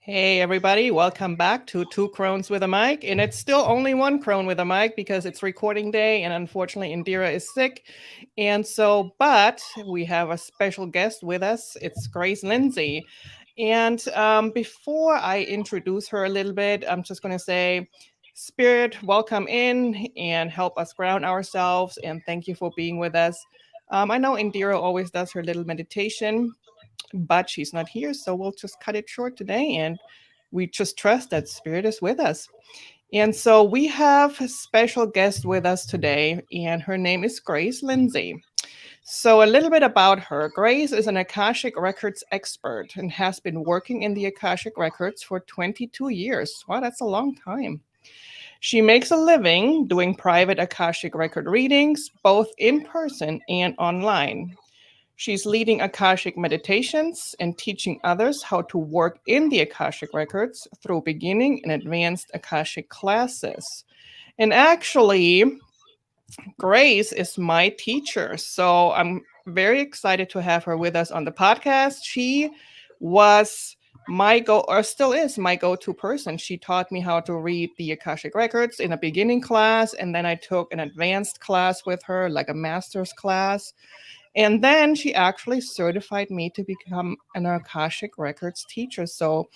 Hey, everybody, welcome back to Two Crones with a Mic. And it's still only one crone with a mic because it's recording day, and unfortunately, Indira is sick. But we have a special guest with us. It's Grace Lindsay. And before I introduce her a little bit, I'm just going to say, Spirit, welcome in and help us ground ourselves. And thank you for being with us. I know Indira always does her little meditation, but she's not here. So we'll just cut it short today. And we just trust that Spirit is with us. And so we have a special guest with us today, and her name is Grace Lindsay. So, a little bit about her. Grace is an Akashic Records expert and has been working in the Akashic Records for 22 years. Wow, that's a long time. She makes a living doing private Akashic record readings, both in person and online. She's leading Akashic meditations and teaching others how to work in the Akashic records through beginning and advanced Akashic classes. And actually, Grace is my teacher. So I'm very excited to have her with us on the podcast. She was my or still is my go-to person. She taught me how to read the Akashic records in a beginning class, and then I took an advanced class with her, like a master's class. And then she actually certified me to become an Akashic Records teacher. So,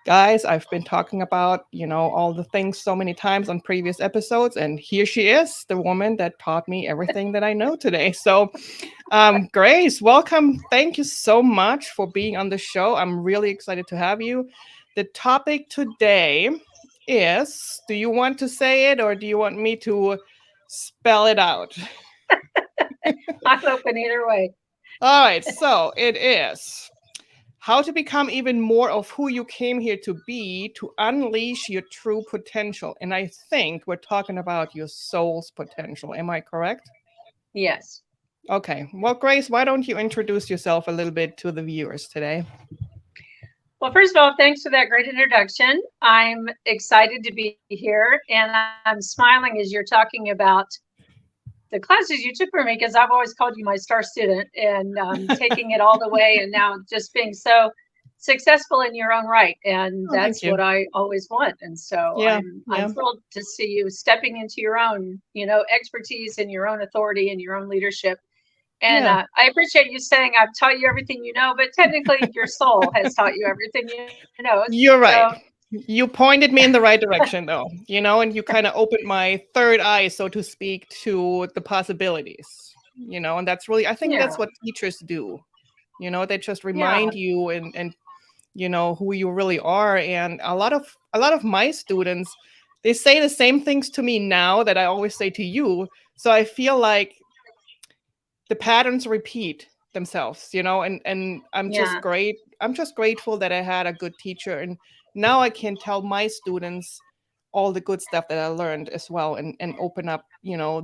guys, I've been talking about, all the things so many times on previous episodes. And here she is, the woman that taught me everything that I know today. So, Grace, welcome. Thank you so much for being on the show. I'm really excited to have you. The topic today is, do you want to say it or do you want me to spell it out? I'm open either way. All right, so it is how to become even more of who you came here to be to unleash your true potential. And I think we're talking about your soul's potential. Am I correct? Yes. Okay. Well, Grace, why don't you introduce yourself a little bit to the viewers today? Well, first of all, thanks for that great introduction. I'm excited to be here, and I'm smiling as you're talking about the classes you took for me because I've always called you my star student and taking it all the way and now just being so successful in your own right. And Oh, thank that's you. what I always want. And so Yeah, I'm yeah, thrilled to see you stepping into your own, expertise and your own authority and your own leadership. And yeah. I appreciate you saying I've taught you everything you know, but technically your soul has taught you everything you know. You're So right. You pointed me in the right direction, though, and you kind of opened my third eye, so to speak, to the possibilities, and that's really, I think yeah, that's what teachers do. They just yeah, remind you and who you really are. And a lot of my students, they say the same things to me now that I always say to you. So I feel like the patterns repeat themselves, and yeah. I'm just grateful that I had a good teacher, and now I can tell my students all the good stuff that I learned as well, and open up,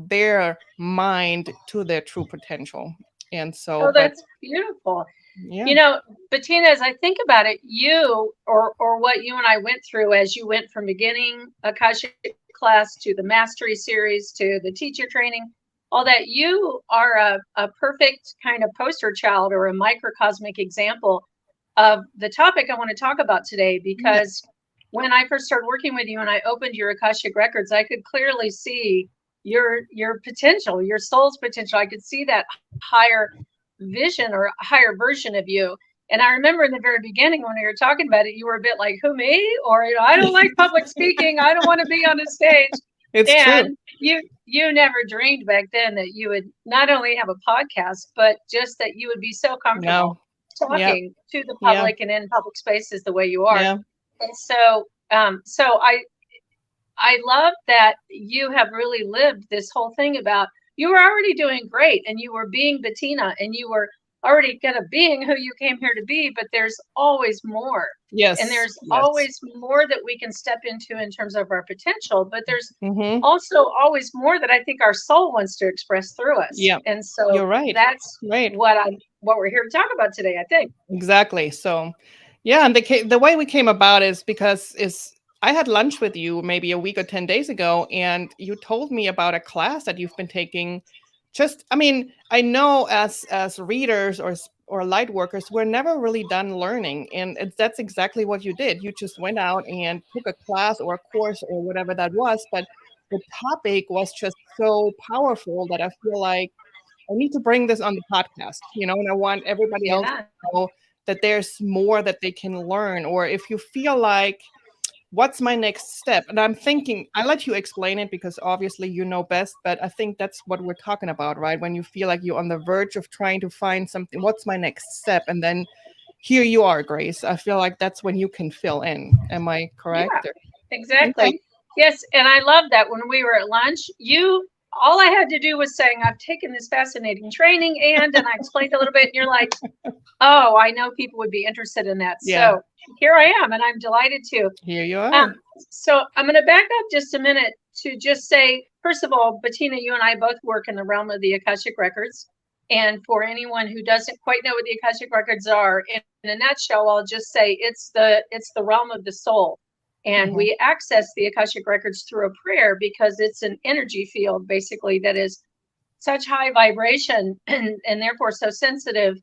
their mind to their true potential. And so, Oh, but that's beautiful. yeah. You know, Bettina, as I think about it, you or what you and I went through as you went from beginning Akashic class to the mastery series to the teacher training, all that, you are a perfect kind of poster child or a microcosmic example of the topic I want to talk about today. Yeah. Because when I first started working with you and I opened your Akashic records, I could clearly see your potential, your soul's potential. I could see that higher vision or higher version of you. And I remember in the very beginning when we were talking about it, you were a bit like, who, me? Or, I don't like public speaking. I don't want to be on a stage. It's true. And you never dreamed back then that you would not only have a podcast, but just that you would be so comfortable No. Yeah. talking to the Yeah. public and in public spaces the way you are. Yeah. And so I love that you have really lived this whole thing about you were already doing great and you were being Bettina and you were already kind of being who you came here to be, but there's always more. And Yes. there's Yes. always more that we can step into in terms of our potential, but there's Mm-hmm. also always more that I think our soul wants to express through us. Yeah. And so You're right. that's Right. what we're here to talk about today, I think. Exactly. So, yeah, and the way we came about is because is I had lunch with you maybe a week or 10 days ago, and you told me about a class that you've been taking. Just, I mean, I know as readers or or light workers, we're never really done learning. And that's exactly what you did. You just went out and took a class or a course or whatever that was. But the topic was just so powerful that I feel like I need to bring this on the podcast, and I want everybody else Yeah. to know that there's more that they can learn. Or if you feel like, what's my next step? And I'm thinking, I let you explain it because obviously you know best, but I think that's what we're talking about, right? When you feel like you're on the verge of trying to find something, what's my next step? And then here you are, Grace. I feel like that's when you can fill in. Am I Yeah, correct? Okay. exactly. Yes, and I love that when we were at lunch, all I had to do was saying, I've taken this fascinating training and I explained a little bit, and you're like, oh, I know people would be interested in that. Yeah. So here I am, and I'm delighted to. Here you are. So I'm going to back up just a minute to just say, first of all, Bettina, you and I both work in the realm of the Akashic Records. And for anyone who doesn't quite know what the Akashic Records are, in a nutshell, I'll just say it's the realm of the soul. And we access the Akashic Records through a prayer because it's an energy field, basically, that is such high vibration and therefore so sensitive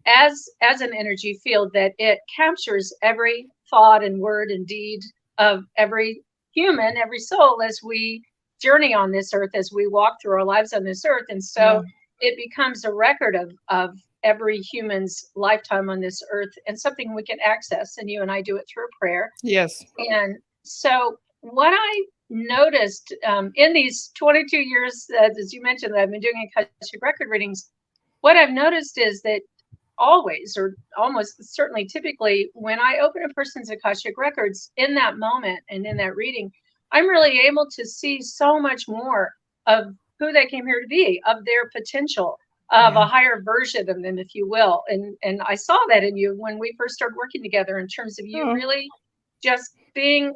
as an energy field that it captures every thought and word and deed of every human, every soul as we journey on this earth, as we walk through our lives on this earth. And so it becomes a record of every human's lifetime on this earth and something we can access. And you and I do it through prayer. Yes. And so what I noticed in these 22 years, as you mentioned, that I've been doing Akashic record readings, what I've noticed is that always, or almost certainly typically, when I open a person's Akashic records in that moment and in that reading, I'm really able to see so much more of who they came here to be, of their potential, of a higher version of them, if you will. And I saw that in you when we first started working together, in terms of you really just being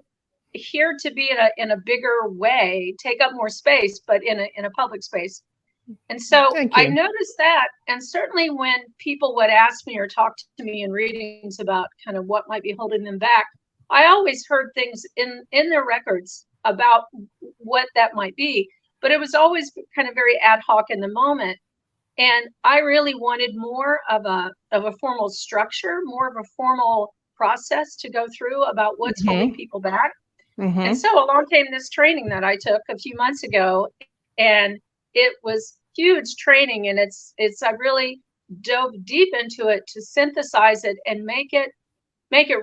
here to be in a bigger way, take up more space, but in a public space. And so I noticed that, and certainly when people would ask me or talk to me in readings about kind of what might be holding them back, I always heard things in their records about what that might be, but it was always kind of very ad hoc in the moment. And I really wanted more of a formal structure, more of a formal process to go through about what's holding people back. And so along came this training that I took a few months ago, and it was huge training, and it's I really dove deep into it to synthesize it and make it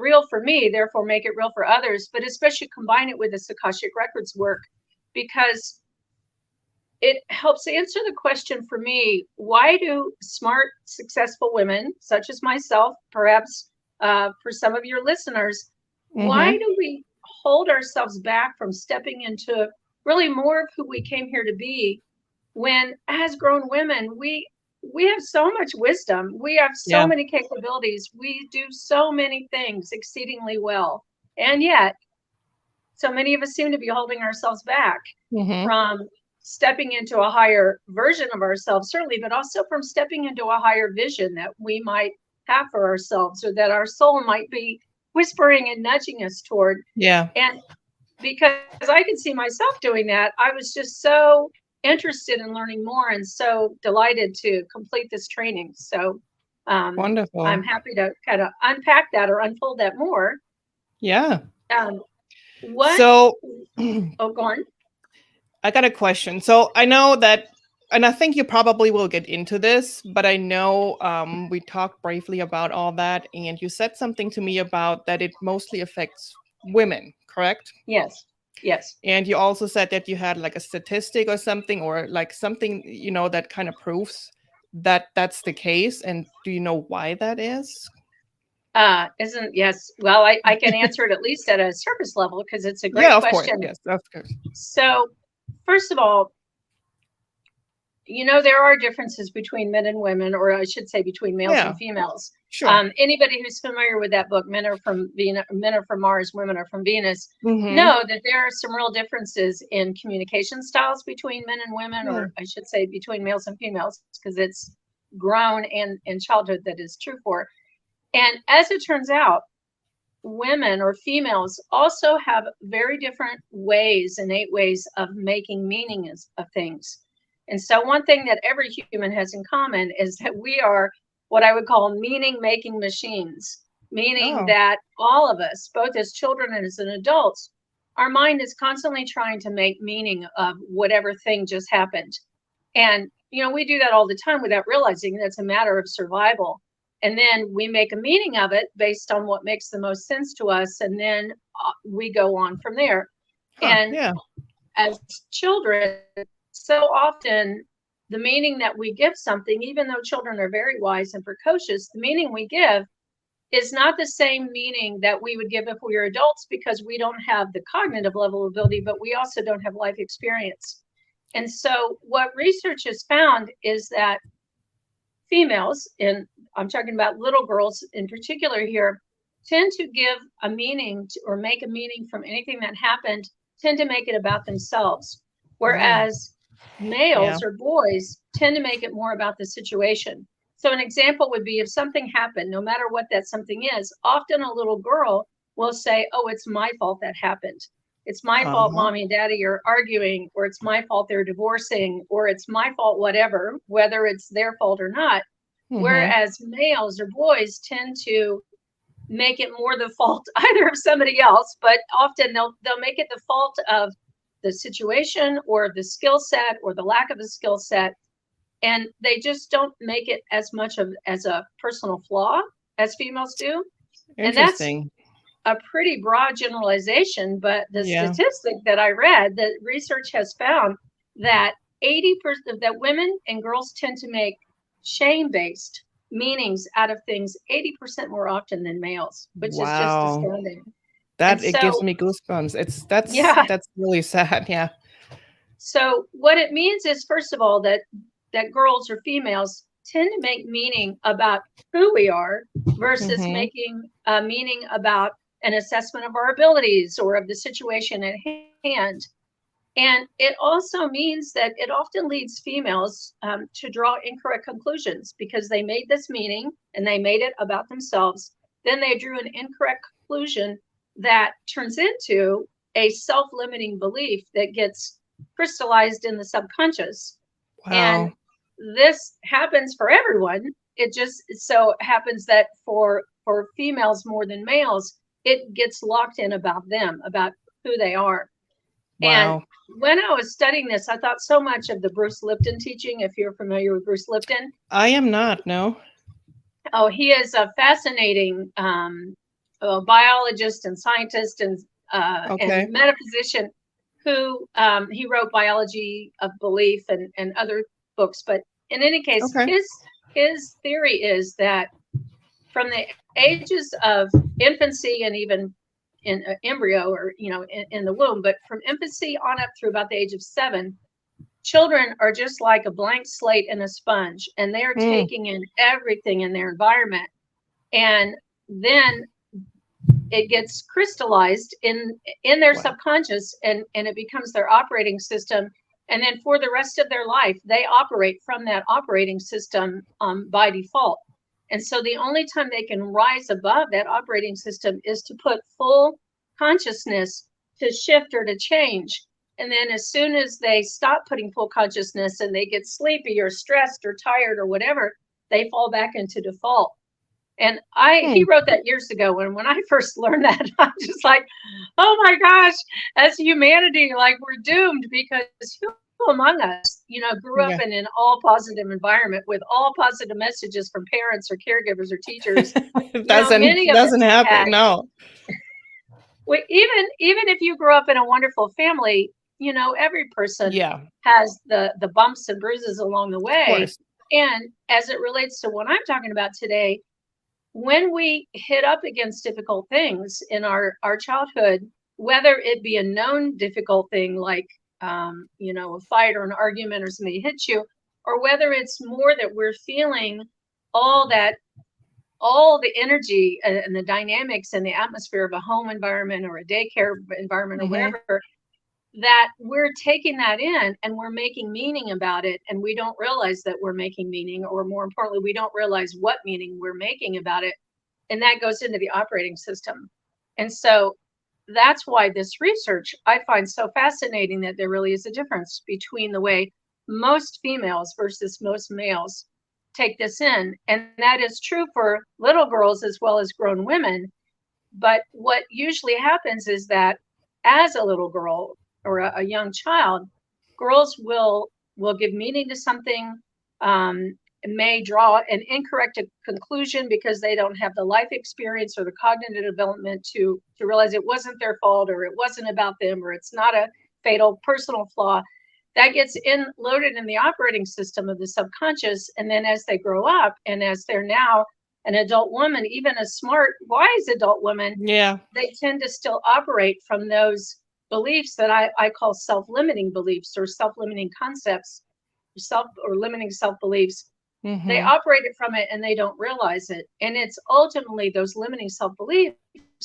real for me, therefore make it real for others, but especially combine it with the Akashic Records work, because it helps answer the question for me: why do smart, successful women such as myself, perhaps for some of your listeners, why do we hold ourselves back from stepping into really more of who we came here to be, when as grown women we have so much wisdom, we have so many capabilities, we do so many things exceedingly well, and yet so many of us seem to be holding ourselves back from stepping into a higher version of ourselves, certainly, but also from stepping into a higher vision that we might have for ourselves, or that our soul might be whispering and nudging us toward. And because I could see myself doing that, I was just so interested in learning more and so delighted to complete this training. So wonderful. I'm happy to kind of unpack that or unfold that more. So oh, go on. I got a question. So I know that, and I think you probably will get into this, but I know we talked briefly about all that, and you said something to me about that it mostly affects women, correct? Yes. And you also said that you had like a statistic or something, or like something, that kind of proves that that's the case. And do you know why that is? Yes. Well, I can answer it at least at a surface level, because it's a great of question. Course. Yes, of course. So, first of all, there are differences between men and women, or I should say between males and females. Sure. Anybody who's familiar with that book, Men Are From Mars, Women Are From Venus, know that there are some real differences in communication styles between men and women, or I should say between males and females, because it's grown and in childhood that is true for. And as it turns out, women or females also have very different ways, innate ways of making meaning of things. And so one thing that every human has in common is that we are what I would call meaning making machines, meaning Oh, that all of us, both as children and as an adults, our mind is constantly trying to make meaning of whatever thing just happened. And, we do that all the time without realizing that's a matter of survival. And then we make a meaning of it based on what makes the most sense to us. And then we go on from there. huh. And Yeah. as children, so often the meaning that we give something, even though children are very wise and precocious, the meaning we give is not the same meaning that we would give if we were adults, because we don't have the cognitive level of ability, but we also don't have life experience. And so what research has found is that females, and I'm talking about little girls in particular here, tend to give a meaning to, or make a meaning from anything that happened, tend to make it about themselves. Oh, Whereas yeah. males or boys tend to make it more about the situation. So an example would be if something happened, no matter what that something is, often a little girl will say, oh, it's my fault that happened. It's my fault Uh-huh. mommy and daddy are arguing, or it's my fault they're divorcing, or it's my fault, whatever, whether it's their fault or not. Mm-hmm. Whereas males or boys tend to make it more the fault either of somebody else, but often they'll make it the fault of the situation or the skill set or the lack of a skill set. And they just don't make it as much of as a personal flaw as females do. And that's Interesting. a pretty broad generalization, but the Yeah. statistic that I read, that research has found that 80% that women and girls tend to make shame-based meanings out of things 80% more often than males, which is just Wow. astounding. And That it gives so, me goosebumps. That's yeah, that's really sad. Yeah. so what it means is, first of all, that girls or females tend to make meaning about who we are versus Mm-hmm. making a meaning about an assessment of our abilities or of the situation at hand. And it also means that it often leads females to draw incorrect conclusions because they made this meaning and they made it about themselves. Then they drew an incorrect conclusion that turns into a self-limiting belief that gets crystallized in the subconscious. And Wow. this happens for everyone. It just so happens that for females more than males, it gets locked in about them, about who they are. And Wow. when I was studying this, I thought so much of the Bruce Lipton teaching, if you're familiar with Bruce Lipton. I am not, no. Oh, he is a fascinating biologist and scientist and Okay. metaphysician who he wrote Biology of Belief and other books. But in any case, Okay. his theory is that from the ages of infancy and even in embryo or in the womb, but from infancy on up through about the age of 7, children are just like a blank slate and a sponge, and they're Mm. taking in everything in their environment. And then it gets crystallized in their Wow. subconscious, and it becomes their operating system. And then for the rest of their life, they operate from that operating system by default. And so the only time they can rise above that operating system is to put full consciousness to shift or to change. And then as soon as they stop putting full consciousness and they get sleepy or stressed or tired or whatever, they fall back into default. And he Hmm. wrote that years ago. And when I first learned that, I'm just like, oh my gosh, as humanity, like we're doomed, because who among us, grew up Yeah. in an all positive environment with all positive messages from parents or caregivers or teachers. It doesn't Many of doesn't us happen. had, No. even if you grew up in a wonderful family, every person Yeah. has the bumps and bruises along the Of way. course. And as it relates to what I'm talking about today, when we hit up against difficult things in our childhood, whether it be a known difficult thing like a fight or an argument or somebody hits you, or whether it's more that we're feeling all that all the energy and the dynamics and the atmosphere of a home environment or a daycare environment or Mm-hmm. wherever, that we're taking that in and we're making meaning about it, and we don't realize that we're making meaning, or more importantly, we don't realize what meaning we're making about it, and that goes into the operating system. And so that's why this research I find so fascinating, that there really is a difference between the way most females versus most males take this in. And that is true for little girls as well as grown women. But what usually happens is that as a little girl or a young child, girls will give meaning to something, may draw an incorrect conclusion because they don't have the life experience or the cognitive development to realize it wasn't their fault, or it wasn't about them, or it's not a fatal personal flaw. That gets loaded in the operating system of the subconscious. And then as they grow up, and as they're now an adult woman, even a smart, wise adult woman, Yeah. they tend to still operate from those beliefs that I call self-limiting beliefs, or self-limiting concepts, or limiting self-beliefs. They Mm-hmm. operate it from it and they don't realize it. And it's ultimately those limiting self-beliefs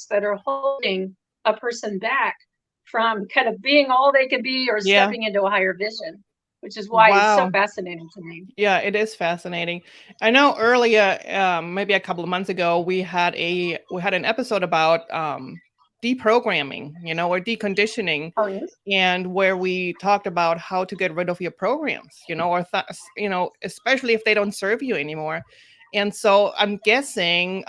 that are holding a person back from kind of being all they could be, or Yeah. stepping into a higher vision, which is why it's so Wow. fascinating to me. Yeah, it is fascinating. I know earlier, maybe a couple of months ago, we had an episode about deprogramming, or deconditioning, Oh, yes. and where we talked about how to get rid of your programs, especially if they don't serve you anymore. And so I'm guessing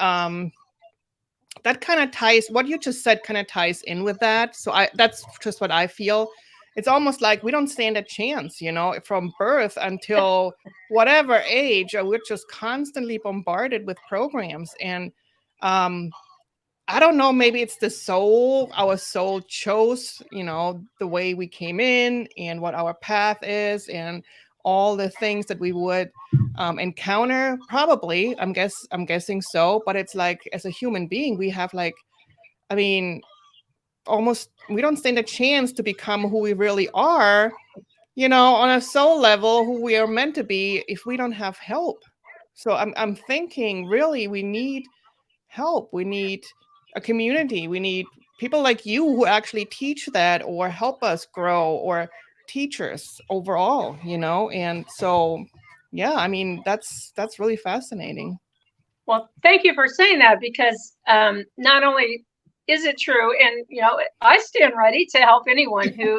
that kind of ties, what you just said kind of ties in with that. So that's just what I feel. It's almost like we don't stand a chance, from birth until whatever age. We're just constantly bombarded with programs. And um I don't know, maybe it's our soul chose, the way we came in and what our path is, and all the things that we would encounter. Probably, I'm guessing so. But it's like, as a human being, we have, like, I mean, almost, we don't stand a chance to become who we really are, on a soul level, who we are meant to be, if we don't have help. So I'm thinking, really, we need help. We need a community. We need people like you who actually teach that, or help us grow, or teachers overall, And so, yeah, I mean, that's really fascinating. Well, thank you for saying that, because not only is it true, and I stand ready to help anyone who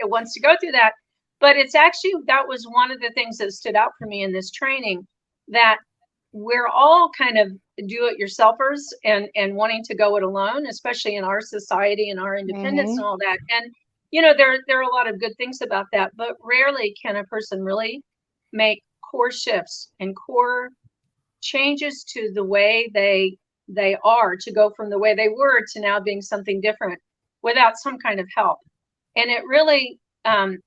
wants to go through that, but it's actually, that was one of the things that stood out for me in this training, that we're all kind of do-it-yourselfers, and wanting to go it alone, especially in our society and our independence and Mm-hmm. all that. And there are a lot of good things about that, but rarely can a person really make core shifts and core changes to the way they are, to go from the way they were to now being something different, without some kind of help. And it really,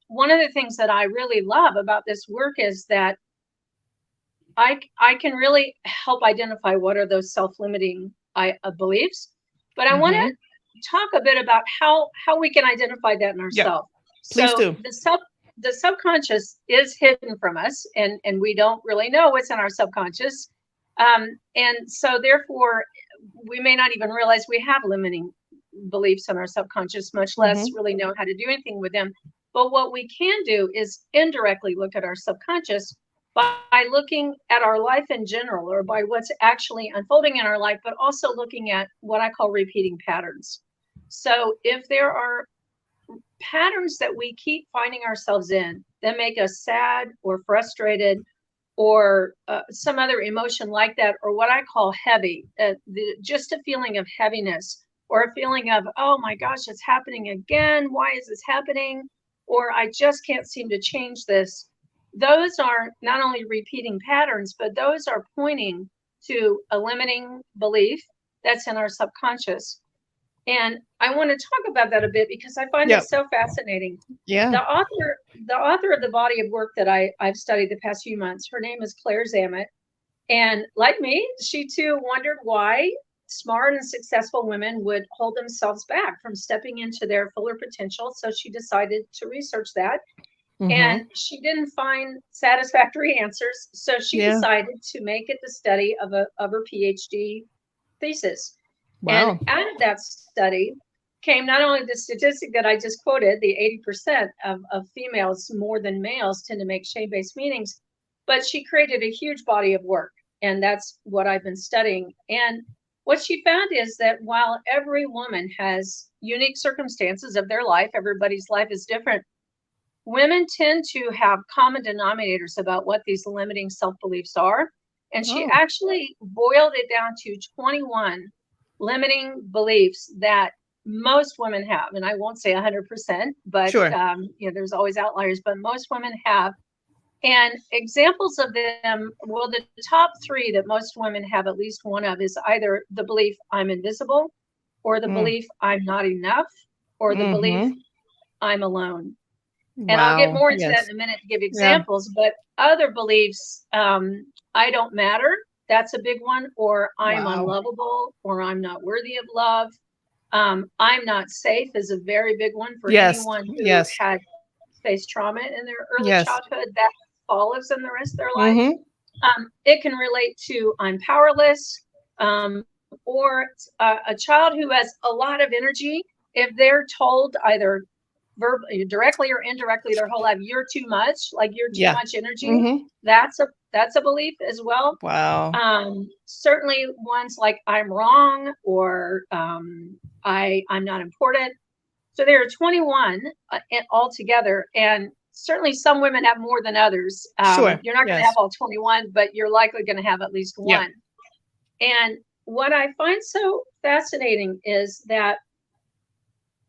one of the things that I really love about this work is that I can really help identify what are those self-limiting beliefs. But I want Mm-hmm. to talk a bit about how we can identify that in Yeah, ourselves. please So do. the subconscious is hidden from us, and we don't really know what's in our subconscious. And so therefore, we may not even realize we have limiting beliefs in our subconscious, much less Mm-hmm. really know how to do anything with them. But what we can do is indirectly look at our subconscious by looking at our life in general, or by what's actually unfolding in our life, but also looking at what I call repeating patterns. So if there are patterns that we keep finding ourselves in that make us sad or frustrated, or some other emotion like that, or what I call heavy, just a feeling of heaviness, or a feeling of, oh my gosh, it's happening again. Why is this happening? Or I just can't seem to change this. Those are not only repeating patterns, but those are pointing to a limiting belief that's in our subconscious. And I want to talk about that a bit because I find Yeah. it so fascinating. Yeah. The author of the body of work that I've studied the past few months, her name is Claire Zammit. And like me, she too wondered why smart and successful women would hold themselves back from stepping into their fuller potential. So she decided to research that. Mm-hmm. And she didn't find satisfactory answers. So she Yeah. decided to make it the study of her PhD thesis. And Wow. out of that study came not only the statistic that I just quoted, the 80% of females more than males tend to make shame-based meanings, but she created a huge body of work. And that's what I've been studying. And what she found is that while every woman has unique circumstances of their life, everybody's life is different. women tend to have common denominators about what these limiting self-beliefs are. And she Oh, actually boiled it down to 21 limiting beliefs that most women have. And I won't say 100%, but sure. there's always outliers, but most women have. And examples of them, well, the top three that most women have at least one of is either the belief I'm invisible, or the Mm. belief I'm not enough, or the belief Mm-hmm. I'm alone. And I'll get Wow. more into that Yes. in a minute to give Yeah. examples, but other beliefs, I don't matter. That's a big one, or I'm Wow. unlovable, or I'm not worthy of love. I'm not safe is a very big one for Yes. anyone who Yes. had faced trauma in their early Yes. childhood that follows in the rest of their life. Mm-hmm. It can relate to I'm powerless, or a child who has a lot of energy. If they're told either directly or indirectly their whole life, you're too much, like you're too Yeah. much energy, Mm-hmm. that's a belief as well. Wow. Certainly ones like I'm wrong, or I'm not important. So there are 21 altogether, and certainly some women have more than others. Sure. You're not going to have Yes. all 21, but you're likely going to have at least Yeah. one. And what I find so fascinating is that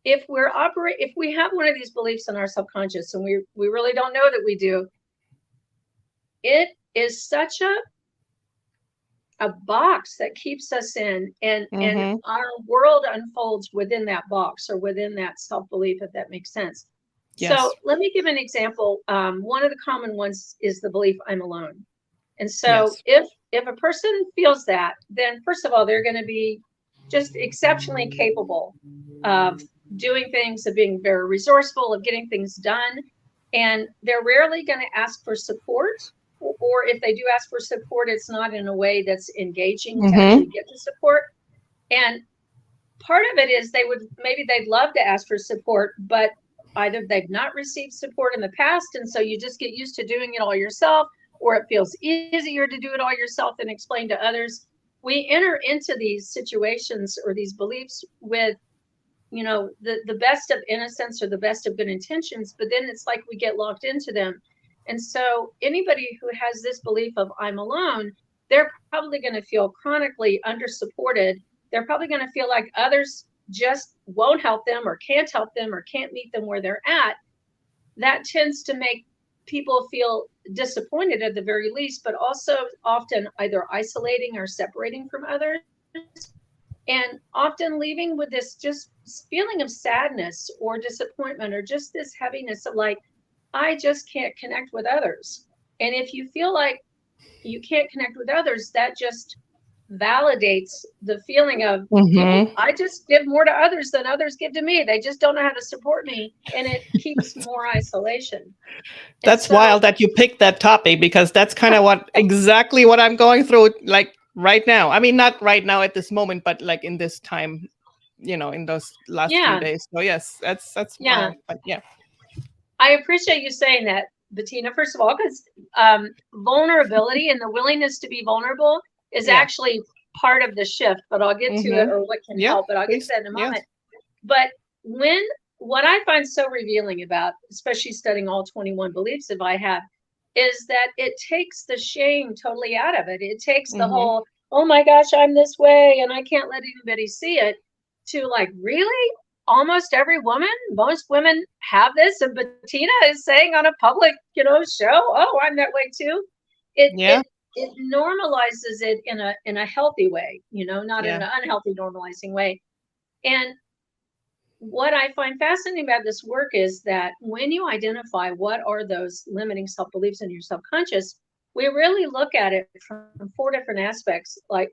if we have one of these beliefs in our subconscious, and we really don't know that we do, it is such a box that keeps us in, and Mm-hmm. our world unfolds within that box or within that self-belief, if that makes sense. So Yes. let me give an example. One of the common ones is the belief I'm alone. And so Yes. if a person feels that, then first of all, they're going to be just exceptionally capable of doing things, of being very resourceful, of getting things done. And they're rarely going to ask for support. Or if they do ask for support, it's not in a way that's engaging to Mm-hmm. actually get the support. And part of it is maybe they'd love to ask for support, but either they've not received support in the past, and so you just get used to doing it all yourself, or it feels easier to do it all yourself than explain to others. We enter into these situations or these beliefs with the best of innocence or the best of good intentions, but then it's like we get locked into them. And so anybody who has this belief of I'm alone, they're probably going to feel chronically under supported. They're probably going to feel like others just won't help them or can't help them or can't meet them where they're at. That tends to make people feel disappointed at the very least, but also often either isolating or separating from others, and often leaving with this just feeling of sadness or disappointment, or just this heaviness of like, I just can't connect with others. And if you feel like you can't connect with others, that just validates the feeling of, Mm-hmm. I just give more to others than others give to me. They just don't know how to support me. And it keeps more isolation. And That's so, wild that you picked that topic because that's kind of what exactly what I'm going through like right now. I mean, not right now at this moment, but like in this time, in those last few yeah, days. So yes, that's yeah. wild. But yeah. I appreciate you saying that, Bettina, first of all, because vulnerability and the willingness to be vulnerable is Yeah. actually part of the shift, but I'll get to it, Mm-hmm. or what can Yeah. help, but I'll get to Please. that in a Yes. moment. But when what I find so revealing about, especially studying all 21 beliefs that I have, is that it takes the shame totally out of it. It takes the Mm-hmm. whole, oh my gosh, I'm this way and I can't let anybody see it, to like, really? Almost every woman, most women have this, and Bettina is saying on a public, show, oh, I'm that way too. It Yeah. it it normalizes it in a healthy way, not in Yeah. an unhealthy normalizing way. And what I find fascinating about this work is that when you identify what are those limiting self beliefs in your subconscious, we really look at it from four different aspects. Like,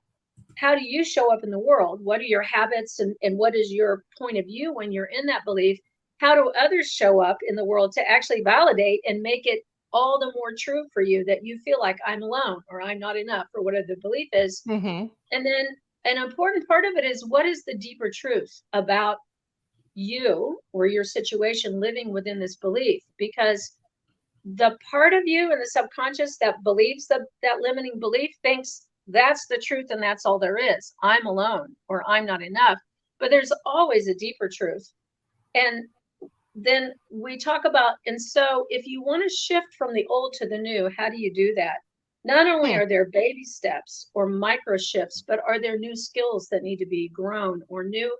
how do you show up in the world? What are your habits, and what is your point of view when you're in that belief? How do others show up in the world to actually validate and make it all the more true for you that you feel like I'm alone or I'm not enough or whatever the belief is? Mm-hmm. And then an important part of it is, what is the deeper truth about you or your situation living within this belief? Because the part of you in the subconscious that believes that limiting belief thinks that's the truth and that's all there is. I'm alone or I'm not enough. But there's always a deeper truth. And then we talk about, and so if you want to shift from the old to the new, how do you do that? Not only Hmm. are there baby steps or micro shifts, but are there new skills that need to be grown or new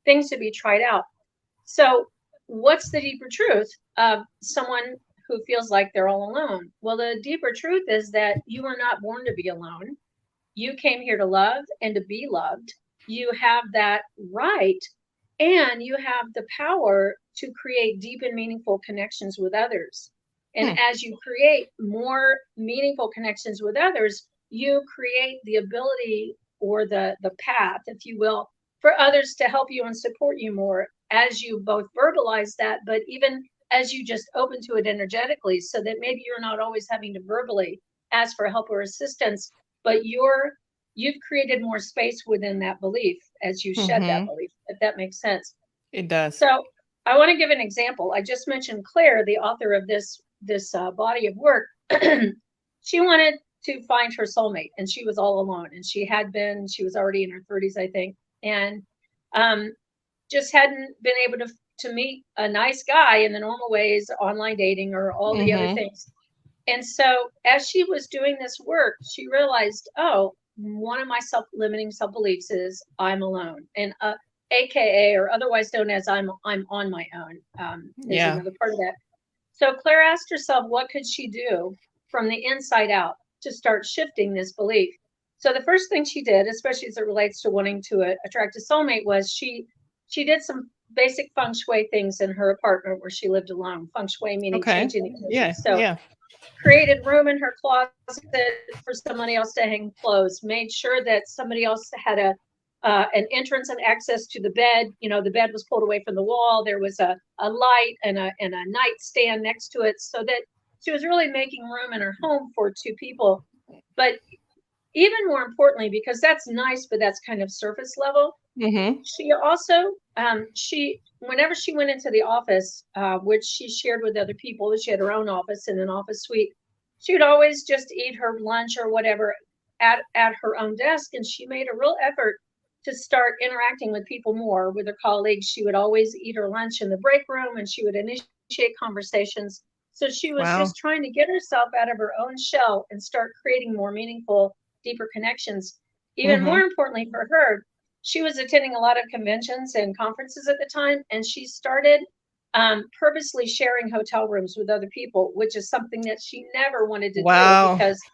things to be tried out? So, what's the deeper truth of someone who feels like they're all alone? Well, the deeper truth is that you were not born to be alone. You came here to love and to be loved. You have that right, and you have the power to create deep and meaningful connections with others. And Hmm. as you create more meaningful connections with others, you create the ability or the path, if you will, for others to help you and support you more as you both verbalize that, but even as you just open to it energetically, so that maybe you're not always having to verbally ask for help or assistance, but you've created more space within that belief as you shed that Mm-hmm. belief, if that makes sense. It does. So I want to give an example. I just mentioned Claire, the author of this body of work. She wanted to find her soulmate, and she was all alone, and she was already in her 30s, I think, and um, just hadn't been able to meet a nice guy in the normal ways, online dating or all the other Mm-hmm. things. And so as she was doing this work, she realized, oh, one of my self-limiting self-beliefs is I'm alone. And AKA, or otherwise known as I'm on my own, is Yeah. another part of that. So Claire asked herself, what could she do from the inside out to start shifting this belief? So the first thing she did, especially as it relates to wanting to attract a soulmate, was she did some basic feng shui things in her apartment where she lived alone. Feng shui meaning Okay. changing the energy. Yeah. So Yeah. created room in her closet for somebody else to hang clothes, made sure that somebody else had an entrance and access to the bed. You know, the bed was pulled away from the wall. There was a light and a nightstand next to it, so that she was really making room in her home for two people. But even more importantly, because that's nice, but that's kind of surface level, Mm-hmm. she also she whenever she went into the office, which she shared with other people, she had her own office in an office suite. She would always just eat her lunch or whatever at her own desk, and she made a real effort to start interacting with people more, with her colleagues. She would always eat her lunch in the break room, and she would initiate conversations. So she was just Wow. trying to get herself out of her own shell and start creating more meaningful, deeper connections. Even more Mm-hmm. importantly for her, she was attending a lot of conventions and conferences at the time, and she started purposely sharing hotel rooms with other people, which is something that she never wanted to do Wow. because,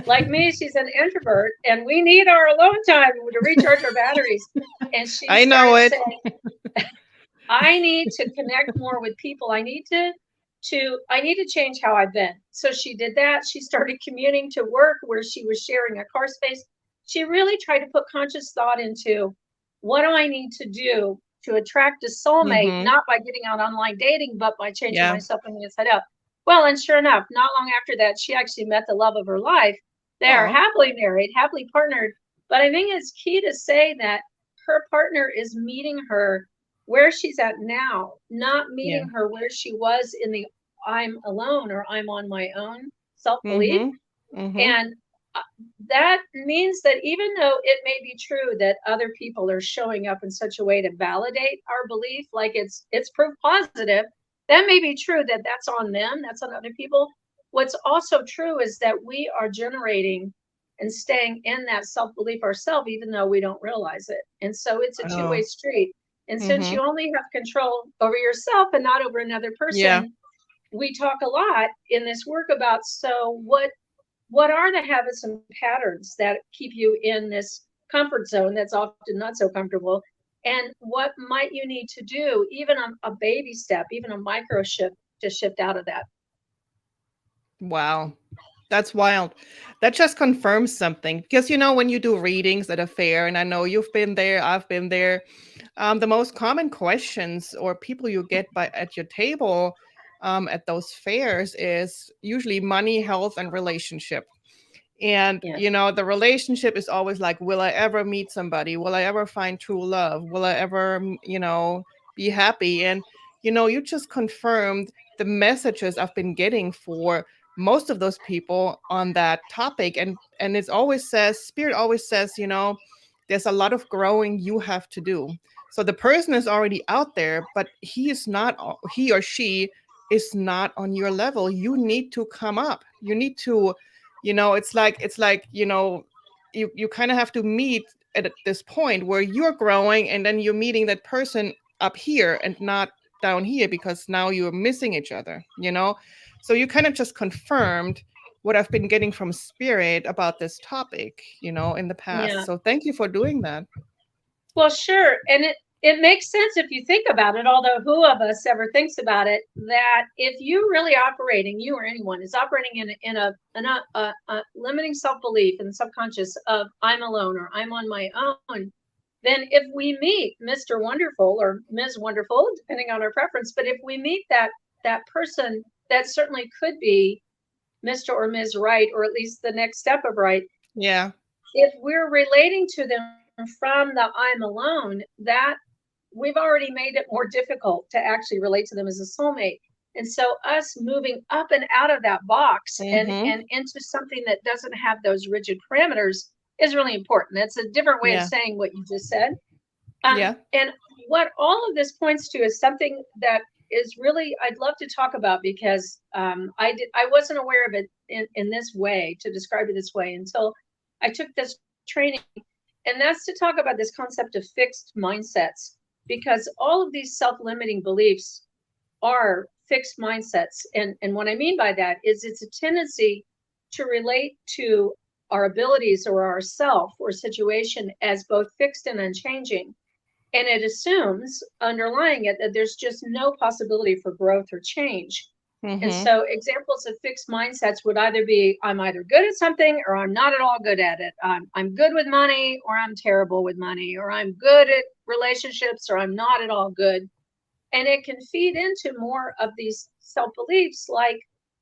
like me, she's an introvert, and we need our alone time to recharge our batteries. And she I know started it. saying, I need to connect more with people. I need to change how I've been. So she did that. She started commuting to work where she was sharing a car space. She really tried to put conscious thought into, what do I need to do to attract a soulmate, Mm-hmm. not by getting out online dating, but by changing Yeah. myself from the inside out. Well, and sure enough, not long after that, she actually met the love of her life. They are Oh. happily married, happily partnered. But I think it's key to say that her partner is meeting her where she's at now, not Yeah. meeting her where she was in the I'm alone or I'm on my own self belief. Mm-hmm. Mm-hmm. And uh, that means that even though it may be true that other people are showing up in such a way to validate our belief, like it's proof positive, that may be true that that's on them, that's on other people. What's also true is that we are generating and staying in that self belief ourselves, even though we don't realize it. And so it's a two-way Oh. street. And since Mm-hmm. you only have control over yourself and not over another Yeah. person, we talk a lot in this work about, so what are the habits and patterns that keep you in this comfort zone that's often not so comfortable, and what might you need to do, even a baby step, even a micro shift, to shift out of that. Wow. That's wild. That just confirms something because when you do readings at a fair, and I know you've been there, I've been there. The most common questions or people you get by at your table at those fairs is usually money, health, and relationship. And, Yes. the relationship is always like, will I ever meet somebody? Will I ever find true love? Will I ever, be happy? And, you just confirmed the messages I've been getting for most of those people on that topic. And it always says, Spirit always says, there's a lot of growing you have to do. So the person is already out there, but he or she is not on your level. You need to come up. You need to, it's like, you kind of have to meet at this point where you're growing, and then you're meeting that person up here and not down here, because now you're missing each other. So you kind of just confirmed what I've been getting from spirit about this topic, in the past. Yeah. So thank you for doing that. Well, sure. And it makes sense if you think about it, although who of us ever thinks about it, that if you really operating, you or anyone is operating in a limiting self-belief and subconscious of I'm alone or I'm on my own, then if we meet Mr. Wonderful or Ms. Wonderful, depending on our preference, but if we meet that person, that certainly could be Mr. or Ms. Right, or at least the next step of right. Yeah. If we're relating to them from the I'm alone, that we've already made it more difficult to actually relate to them as a soulmate. And so us moving up and out of that box Mm-hmm. and into something that doesn't have those rigid parameters is really important. That's a different way of Yeah. saying what you just said. Yeah. And what all of this points to is something that is really I'd love to talk about, because I wasn't aware of it in this way, to describe it this way, until I took this training. And that's to talk about this concept of fixed mindsets, because all of these self-limiting beliefs are fixed mindsets. And what I mean by that is it's a tendency to relate to our abilities or our self or situation as both fixed and unchanging. And it assumes underlying it that there's just no possibility for growth or change. And Mm-hmm. so examples of fixed mindsets would either be I'm either good at something or I'm not at all good at it. I'm good with money or I'm terrible with money, or I'm good at relationships or I'm not at all good. And it can feed into more of these self beliefs like,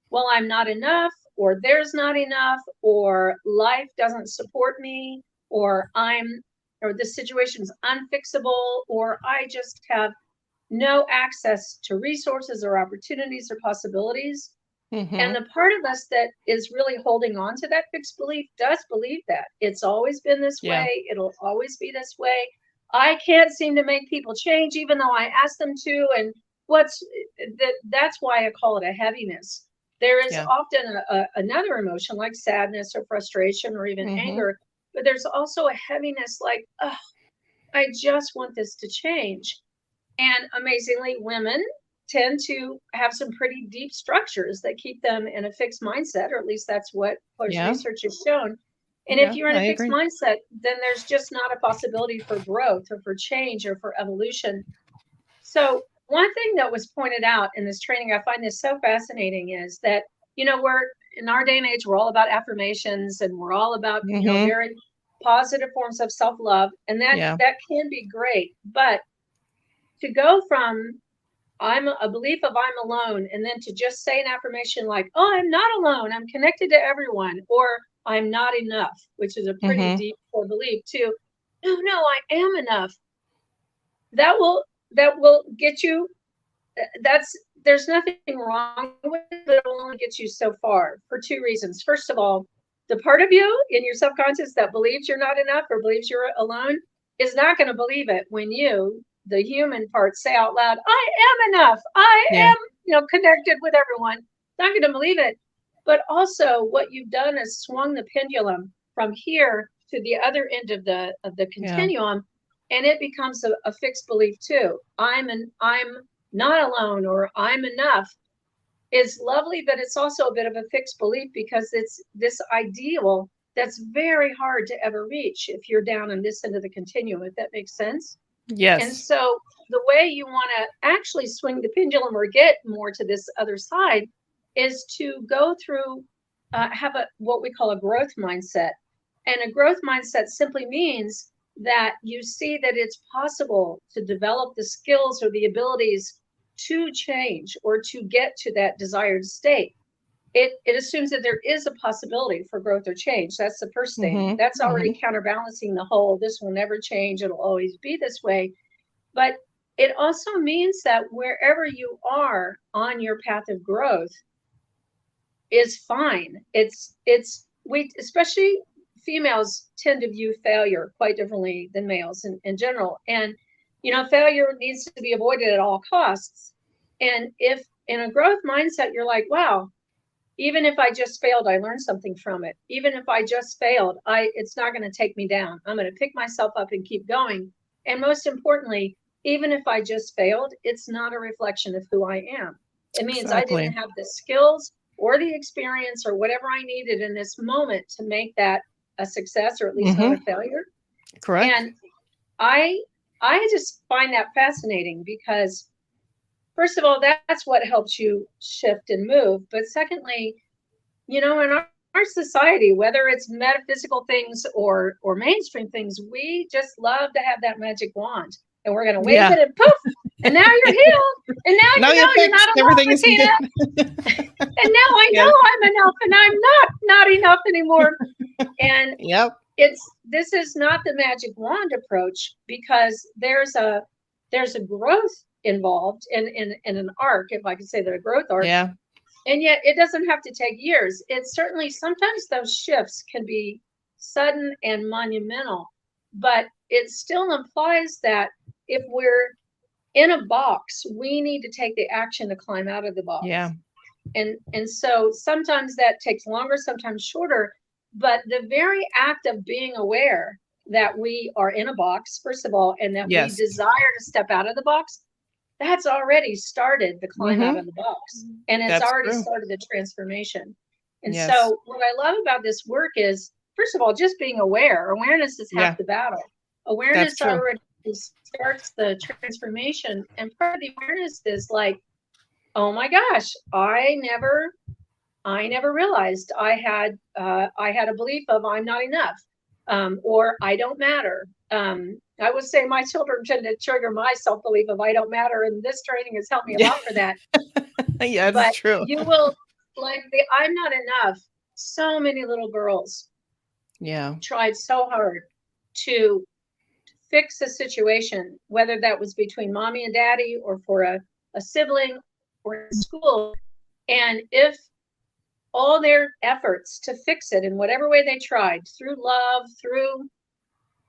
well, I'm not enough, or there's not enough, or life doesn't support me, or or this situation's unfixable, or I just have no access to resources or opportunities or possibilities. And Mm-hmm. the part of us that is really holding on to that fixed belief does believe that it's always been this Yeah. way. It'll always be this way. I can't seem to make people change, even though I ask them to. And that's why I call it a heaviness. There is Yeah. often another emotion like sadness or frustration or even Mm-hmm. anger, but there's also a heaviness like, oh, I just want this to change. And amazingly, women tend to have some pretty deep structures that keep them in a fixed mindset, or at least that's what close Yeah. research has shown. And if Yeah. you're in I a fixed agree. mindset, then there's just not a possibility for growth or for change or for evolution. So, one thing that was pointed out in this training, I find this so fascinating, is that, we're in our day and age, we're all about affirmations and we're all about, Mm-hmm. very positive forms of self love. And that, Yeah. that can be great. But to go from I'm a belief of I'm alone, and then to just say an affirmation like, oh, I'm not alone, I'm connected to everyone, or I'm not enough, which is a pretty Mm-hmm. deep core belief too. No, I am enough. That will get you. That's There's nothing wrong with it, but it will only get you so far for two reasons. First of all, the part of you in your subconscious that believes you're not enough or believes you're alone is not going to believe it when you, the human part, say out loud, I am enough. I Yeah. am, connected with everyone. Not going to believe it. But also what you've done is swung the pendulum from here to the other end of the Yeah. continuum, and it becomes a fixed belief too. I'm not alone, or I'm enough, is lovely, but it's also a bit of a fixed belief because it's this ideal that's very hard to ever reach if you're down on this end of the continuum, if that makes sense. And Yes. so the way you want to actually swing the pendulum or get more to this other side is to go through, have what we call a growth mindset. And a growth mindset simply means that you see that it's possible to develop the skills or the abilities to change or to get to that desired state. It assumes that there is a possibility for growth or change. That's the first thing. Mm-hmm. That's already Mm-hmm. counterbalancing the whole, this will never change, it'll always be this way. But it also means that wherever you are on your path of growth is fine. It's we especially females tend to view failure quite differently than males in general. And, failure needs to be avoided at all costs. And if in a growth mindset, you're like, wow, even if I just failed, I learned something from it. Even if I just failed, it's not going to take me down. I'm going to pick myself up and keep going. And most importantly, even if I just failed, it's not a reflection of who I am. It means I didn't have the skills or the experience or whatever I needed in this moment to make that a success, or at least not a failure. Correct. And I just find that fascinating because, first of all, that's what helps you shift and move. But secondly, in our society, whether it's metaphysical things or mainstream things, we just love to have that magic wand, and we're going to wave it and poof, and now you're healed, and now you're not alone, Tina. And now I know I'm enough, and I'm not enough anymore. And this is not the magic wand approach, because there's a growth involved in an arc, if I could say that, a growth arc. Yeah. And yet it doesn't have to take years. It's certainly, sometimes those shifts can be sudden and monumental, but it still implies that if we're in a box, we need to take the action to climb out of the box. Yeah. And so sometimes that takes longer, sometimes shorter, but the very act of being aware that we are in a box, first of all, and that we desire to step out of the box, that's already started the climb out of the box, and it's already started the transformation. And so what I love about this work is, first of all, just being aware. Awareness is half the battle. Awareness already starts the transformation. And part of the awareness is like, oh my gosh, I never realized I had a belief of I'm not enough, or I don't matter. I would say my children tend to trigger my self-belief of I don't matter, and this training has helped me a lot for that. Yeah, that's true. You will, like the I'm not enough. So many little girls tried so hard to fix a situation, whether that was between mommy and daddy or for a sibling or in school. And if all their efforts to fix it in whatever way they tried, through love, through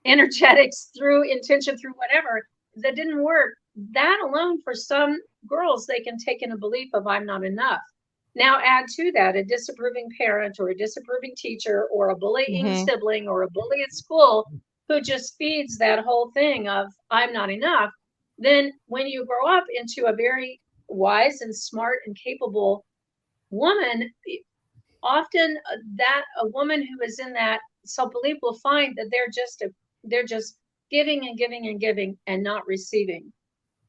energetics, through intention, through whatever, that didn't work, that alone, for some girls, they can take in a belief of I'm not enough. Now add to that a disapproving parent or a disapproving teacher or a bullying sibling or a bully at school who just feeds that whole thing of I'm not enough. Then when you grow up into a very wise and smart and capable woman, often that a woman who is in that self-belief will find that they're just giving and giving and giving and not receiving.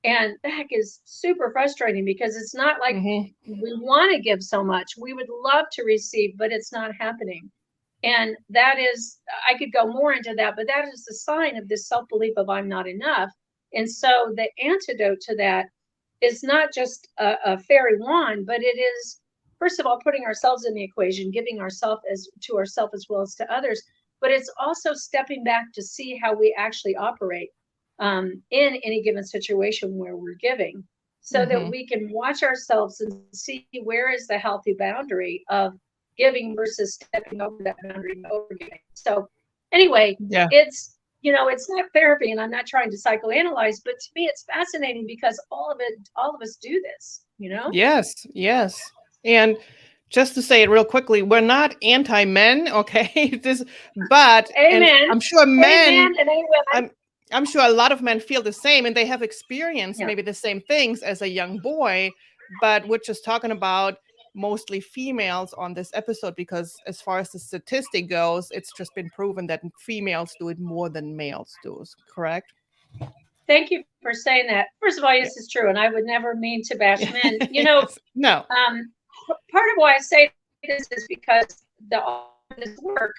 And that is super frustrating, because it's not like we want to give so much. We would love to receive, but it's not happening. And that is, I could go more into that, but that is the sign of this self-belief of I'm not enough. And so the antidote to that is not just a fairy wand, but it is, first of all, putting ourselves in the equation, giving ourselves to ourselves as well as to others. But it's also stepping back to see how we actually operate in any given situation where we're giving, so that we can watch ourselves and see where is the healthy boundary of giving versus stepping over that boundary and overgiving. So anyway, it's, it's not therapy, and I'm not trying to psychoanalyze, but to me it's fascinating because all of us do this, Yes. And just to say it real quickly, we're not anti-men, okay? But amen. I'm sure men, amen. I'm sure a lot of men feel the same, and they have experienced maybe the same things as a young boy, but we're just talking about mostly females on this episode, because as far as the statistic goes, it's just been proven that females do it more than males do, correct? Thank you for saying that. First of all, yes, it's true, and I would never mean to bash men. No. Part of why I say this is because this work,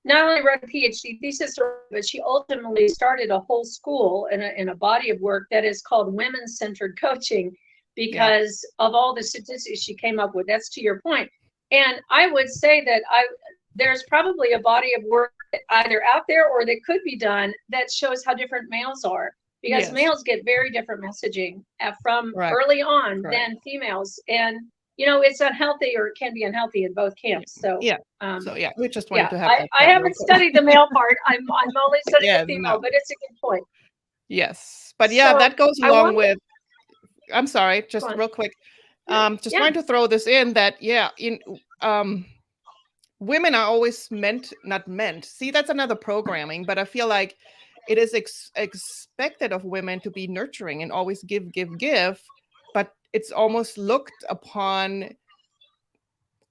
not only wrote a PhD thesis, but she ultimately started a whole school in a body of work that is called women-centered coaching, because of all the statistics she came up with. That's to your point. And I would say that there's probably a body of work either out there or that could be done that shows how different males are, because males get very different messaging from early on than females. And it's unhealthy, or it can be unhealthy in both Yeah. camps. So, Yeah. So yeah, we just wanted yeah, to have I, that I chat real haven't quick. studied the male part. I'm only studying Yeah, the female, no. but it's a good point. Yes. But yeah, So that goes I along wanted, with, I'm sorry, go just on. real quick. Just Yeah, wanting to throw this in that, yeah, um women are always meant, not meant. See, that's another programming, but I feel like it is expected of women to be nurturing and always give, give, give. But it's almost looked upon,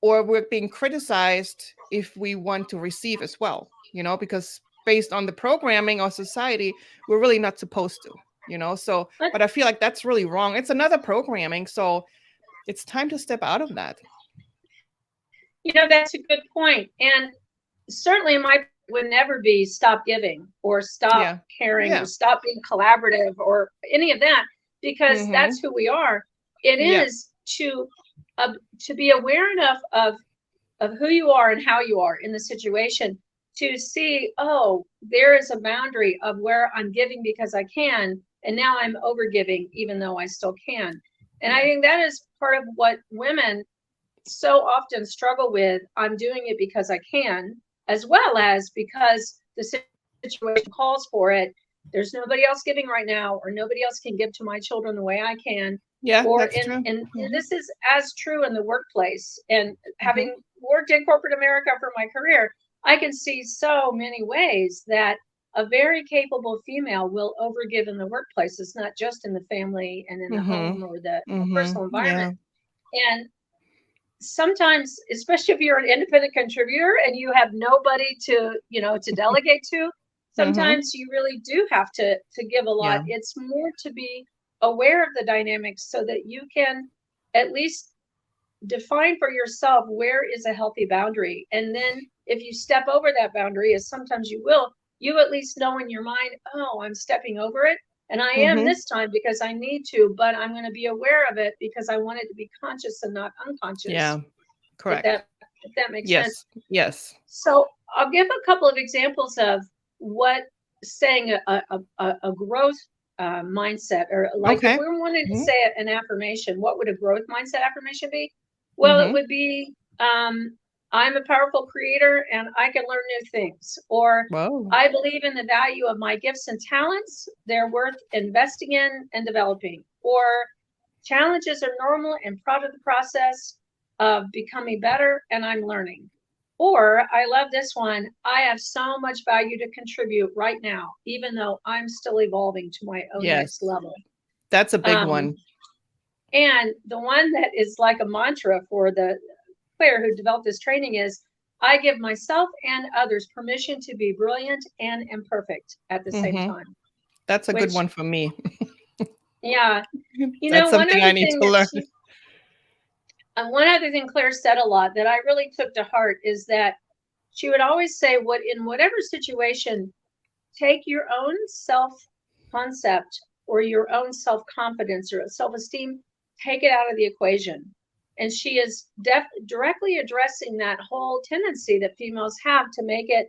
or we're being criticized if we want to receive as well, because based on the programming of society, we're really not supposed to, So, but but I feel like that's really wrong. It's another programming. So it's time to step out of that. that's a good point. And certainly my would never be stop giving or stop Yeah. caring or Yeah. stop being collaborative or any of that, because Mm-hmm. that's who we are. It Yeah. is to be aware enough of who you are and how you are in the situation to see, oh, there is a boundary of where I'm giving because I can, and now I'm over giving even though I still can. And I Yeah. think that is part of what women so often struggle with. I'm doing it because I can, as well as because the situation calls for it. There's nobody else giving right now, or nobody else can give to my children the way I can. Yeah, Or that's true. and Mm-hmm. this is as true in the workplace. And Mm-hmm. having worked in corporate America for my career, I can see so many ways that a very capable female will overgive in the workplace. It's not just in the family and in the Mm-hmm. home or the Mm-hmm. personal environment. Yeah. And sometimes, especially if you're an independent contributor and you have nobody to delegate to, Mm-hmm. sometimes you really do have to give a lot. Yeah. It's more to be aware of the dynamics so that you can at least define for yourself where is a healthy boundary. And then if you step over that boundary, as sometimes you will, you at least know in your mind, oh, I'm stepping over it. And I am Mm-hmm. this time because I need to, but I'm going to be aware of it because I want it to be conscious and not unconscious, Yeah. if Correct. that makes sense. Yes. Yes. So I'll give a couple of examples of what saying a growth mindset, or like if Okay. we wanted to Mm-hmm. say an affirmation, what would a growth mindset affirmation be? Well, it Mm-hmm. would be, I'm a powerful creator and I can learn new things. Or Whoa. I believe in the value of my gifts and talents. They're worth investing in and developing. Or challenges are normal and part of the process of becoming better, and I'm learning. Or I love this one. I have so much value to contribute right now, even though I'm still evolving to my own next Yes. level. That's a big Um, one. and the one that is like a mantra for the player who developed this training is, I give myself and others permission to be brilliant and imperfect at the same Mm-hmm. time. That's a good Which, one for me. yeah, That's one something other I need thing to that learn. one other thing Claire said a lot that I really took to heart is that she would always say, what in whatever situation, take your own self concept or your own self confidence or self esteem, take it out of the equation. And she is directly addressing that whole tendency that females have to make it,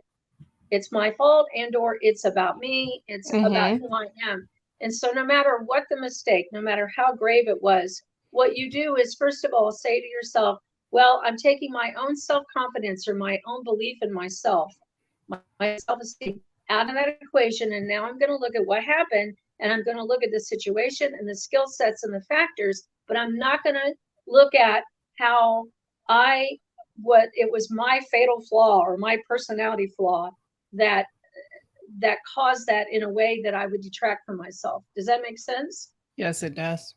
it's my fault, and or it's about me, it's about Mm-hmm. who I am. And so no matter what the mistake, no matter how grave it was, what you do is first of all say to yourself, well, I'm taking my own self-confidence or my own belief in myself, my self-esteem, out of that equation, and now I'm going to look at what happened, and I'm going to look at the situation and the skill sets and the factors, but I'm not going to look at how I what it was my fatal flaw or my personality flaw that caused that in a way that I would detract from myself. Does that make sense? Yes, it does.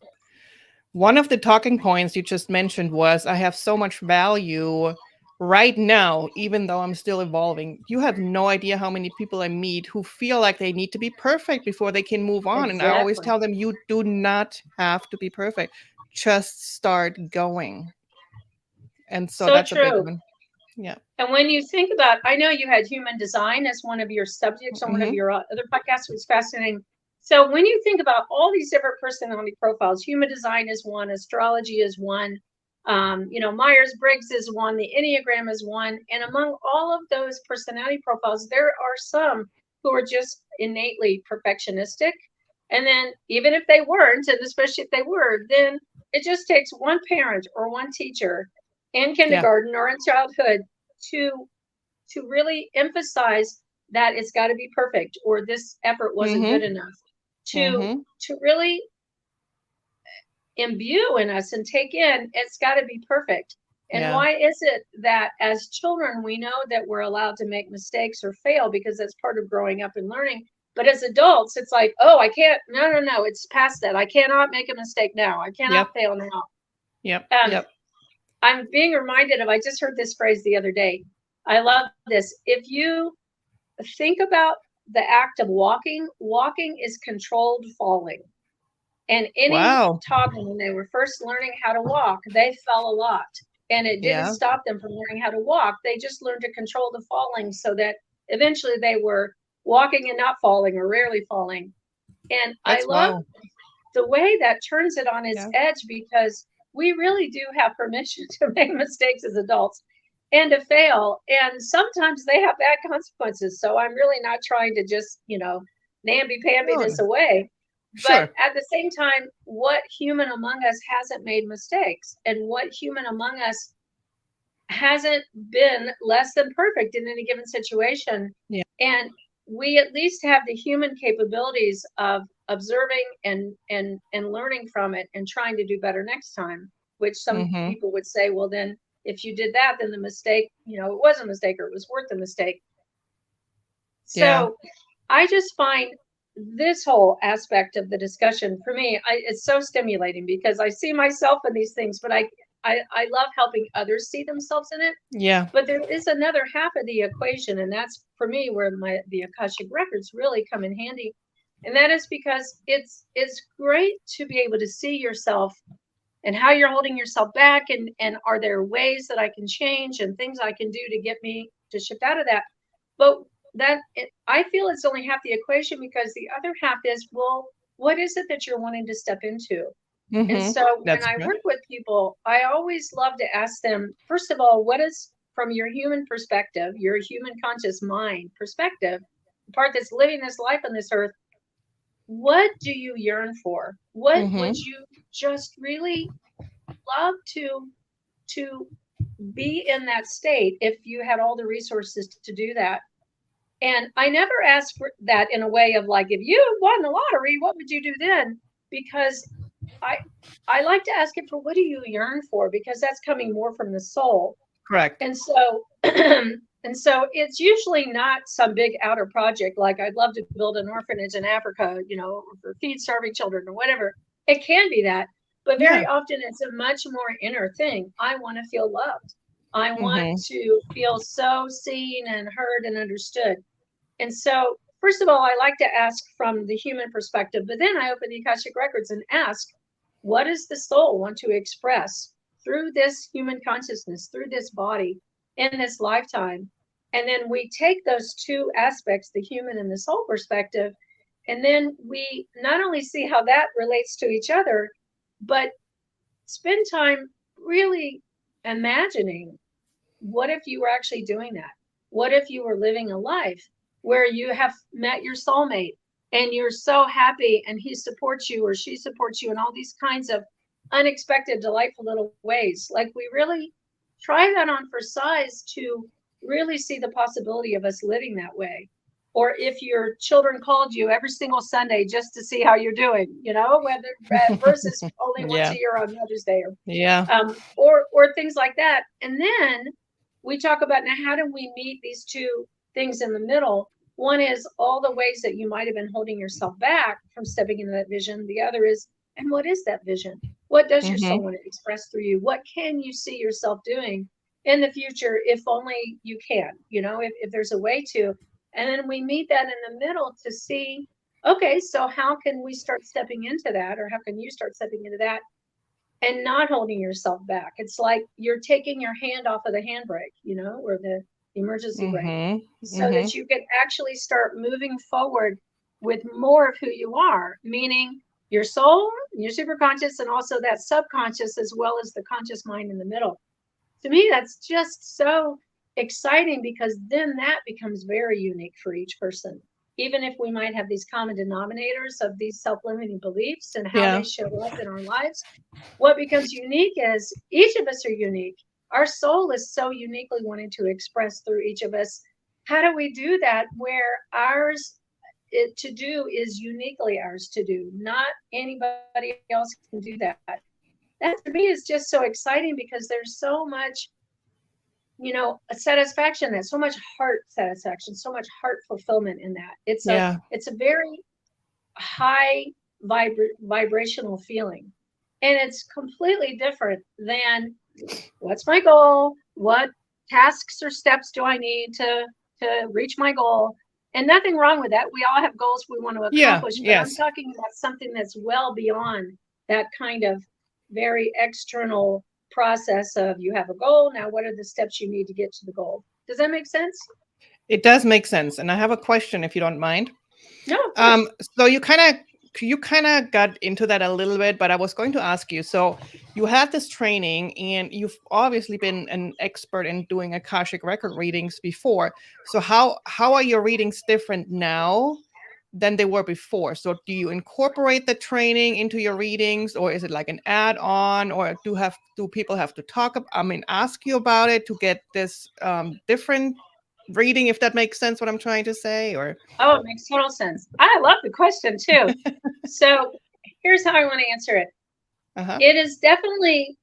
One of the talking points you just mentioned was, I have so much value right now, even though I'm still evolving. You have no idea how many people I meet who feel like they need to be perfect before they can move on. And I always Exactly. tell them, you do not have to be perfect. Just start going. And so So that's a big true. one. Yeah. And when you think about, I know you had human design as one of your subjects on one of Hmm. your other podcasts, which was fascinating. So when you think about all these different personality profiles, human design is one, astrology is one, Myers-Briggs is one, the Enneagram is one. And among all of those personality profiles, there are some who are just innately perfectionistic. And then even if they weren't, and especially if they were, then it just takes one parent or one teacher in Yeah. kindergarten or in childhood to really emphasize that it's got to be perfect, or this effort wasn't good Mm-hmm. enough, to Mm-hmm. really imbue in us and take in, it's got to be perfect. And Yeah. why is it that as children we know that we're allowed to make mistakes or fail because that's part of growing up and learning, but as adults it's like, oh, I can't, no, it's past that, I cannot make a mistake now, I cannot Yep. fail now. Yep. um Yep. I'm being reminded of, I just heard this phrase the other day, I love this. If you think about the act of walking is controlled falling. And any Wow. toddler, when they were first learning how to walk, they fell a lot. And it didn't Yeah. stop them from learning how to walk. They just learned to control the falling so that eventually they were walking and not falling, or rarely falling. And I That's love wow. the way that turns it on its Yeah. edge, because we really do have permission to make mistakes as adults and to fail. And sometimes they have bad consequences. So I'm really not trying to just, namby-pamby Oh, this away. But sure. at the same time, what human among us hasn't made mistakes? And what human among us hasn't been less than perfect in any given situation? Yeah. And we at least have the human capabilities of observing and learning from it and trying to do better next time, which some Mm-hmm. people would say, well, then if you did that, then the mistake, it was a mistake, or it was worth the mistake. Yeah. So I just find this whole aspect of the discussion, for me, it's so stimulating, because I see myself in these things, but I love helping others see themselves in it. Yeah. But there is another half of the equation, and that's for me where the Akashic records really come in handy. And that is because it's great to be able to see yourself and how you're holding yourself back, and are there ways that I can change and things I can do to get me to shift out of that. But I feel it's only half the equation, because the other half is, well, what is it that you're wanting to step into? And Mm-hmm. so when That's I correct. work with people, I always love to ask them, first of all, what is, from your human perspective, your human conscious mind perspective, the part that's living this life on this earth, what do you yearn for? What would Mm-hmm. you just really love to be in that state if you had all the resources to do that? And I never ask for that in a way of like, if you won the lottery, what would you do then? Because I I like to ask it for, what do you yearn for? Because that's coming more from the soul. Correct. And so and so it's usually not some big outer project like, I'd love to build an orphanage in Africa, for feed starving children or whatever. It can be that, but Yeah. very often it's a much more inner thing. I want to feel loved. I want Mm-hmm. to feel so seen and heard and understood. And so, first of all, I like to ask from the human perspective, but then I open the Akashic records and ask, what does the soul want to express through this human consciousness, through this body, in this lifetime? And then we take those two aspects, the human and the soul perspective, and then we not only see how that relates to each other, but spend time really imagining, what if you were actually doing that? What if you were living a life where you have met your soulmate and you're so happy and he supports you or she supports you in all these kinds of unexpected, delightful little ways? Like, we really try that on for size to really see the possibility of us living that way. Or if your children called you every single Sunday just to see how you're doing, whether versus only once Yeah. a year on Mother's Day, Yeah. or things like that. And then we talk about, now, how do we meet these two things in the middle? One is all the ways that you might have been holding yourself back from stepping into that vision. The other is, and what is that vision? What does your Mm-hmm. soul want to express through you? What can you see yourself doing in the future, if only you can, if there's a way to? And then we meet that in the middle to see, okay, so how can we start stepping into that? Or how can you start stepping into that and not holding yourself back? It's like you're taking your hand off of the handbrake, or the emergency brake, Mm-hmm. so Mm-hmm. that you can actually start moving forward with more of who you are, meaning your soul, your superconscious, and also that subconscious, as well as the conscious mind in the middle. To me, that's just so exciting, because then that becomes very unique for each person. even if we might have these common denominators of these self-limiting beliefs and how Yeah. they show up in our lives, what becomes unique is each of us are unique. Our soul is so uniquely wanting to express through each of us. How do we do that where to do is uniquely ours to do? Not anybody else can do that. That to me is just so exciting because there's so much, a satisfaction, that so much heart satisfaction, so much heart fulfillment in that. Yeah. It's a very high vibrational feeling, and it's completely different than what's my goal, what tasks or steps do I need to reach my goal. And nothing wrong with that. We all have goals we want to Yeah. accomplish, but I'm Yes. talking about something that's well beyond that kind of very external process of you have a goal, now what are the steps you need to get to the goal? Does that make sense? It does make sense. And I have a question, if you don't mind. No, of course. So you kind of got into that a little bit, but I was going to ask you. So you had this training, and you've obviously been an expert in doing Akashic record readings before. So how are your readings different now than they were before? So do you incorporate the training into your readings, or is it like an add-on, or do people have to ask you about it to get this different reading, if that makes sense, what I'm trying to say? Or Oh, it makes total sense. I love the question too. So here's how I want to answer it. uh-huh. It is definitely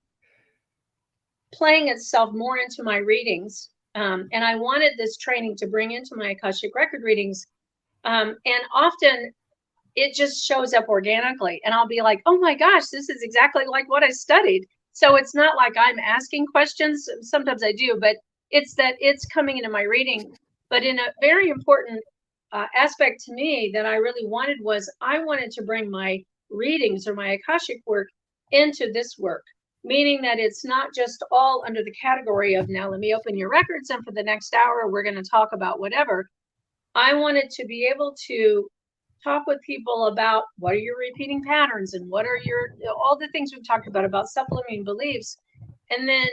playing itself more into my readings. And I wanted this training to bring into my Akashic record readings. And often it just shows up organically. And I'll be like, oh my gosh, this is exactly like what I studied. So it's not like I'm asking questions. Sometimes I do, but it's that it's coming into my reading. But in a very important aspect to me that I really wanted was I wanted to bring my readings or my Akashic work into this work, meaning that it's not just all under the category of now let me open your records and for the next hour we're going to talk about whatever. I wanted to be able to talk with people about what are your repeating patterns and what are your all the things we've talked about self-limiting beliefs, and then